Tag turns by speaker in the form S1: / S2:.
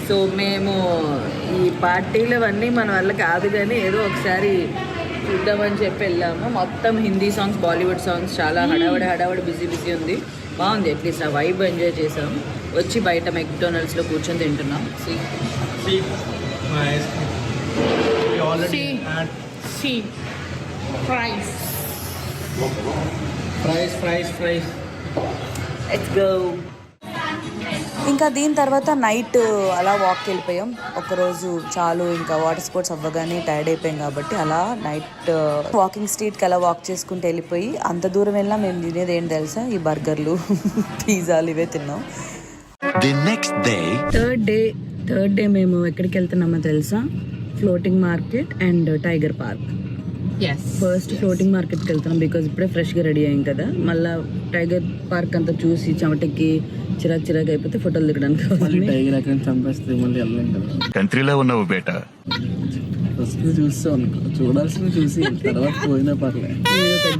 S1: So మేము ఈ పార్టీలు అవన్నీ మన వల్ల కాదు కానీ ఏదో ఒకసారి చూద్దామని చెప్పి వెళ్ళాము. మొత్తం హిందీ సాంగ్స్, బాలీవుడ్ సాంగ్స్, చాలా హడావడి బిజీ ఉంది. బాగుంది. అట్లీస్ట్ ఆ వైబ్ ఎంజాయ్ చేసాం. వచ్చి బయట మెక్డొనాల్డ్స్లో కూర్చొని తింటున్నాం. ఫ్రైస్. Let's go.
S2: ఇంకా దీని తర్వాత నైట్ అలా వాక్కి వెళ్ళిపోయాం. ఒకరోజు చాలు, ఇంకా వాటర్ స్పోర్ట్స్ అవ్వగానే టైర్డ్ అయిపోయాం కాబట్టి అలా నైట్ వాకింగ్ స్ట్రీట్కి అలా వాక్ చేసుకుంటూ వెళ్ళిపోయి, అంత దూరం వెళ్ళినా మేము తినేది ఏంటి తెలుసా, ఈ బర్గర్లు పిజ్జాలు ఇవే తిన్నాం. థర్డ్ డే మేము ఎక్కడికి వెళ్తున్నామో తెలుసా, floating market and tiger park. First floating మార్కెట్కి వెళ్తున్నాం బికాజ్ ఇప్పుడే ఫ్రెష్గా రెడీ అయ్యాం కదా. మళ్ళీ టైగర్ పార్క్ అంతా చూసి చెమటకి చిరాకు అయిపోతే ఫోటోలు దిగడానికి
S3: కంట్రీలో ఉన్నావు బేటా.
S4: చూడాల్సింది చూసి తర్వాత పోయినా పర్లేదు.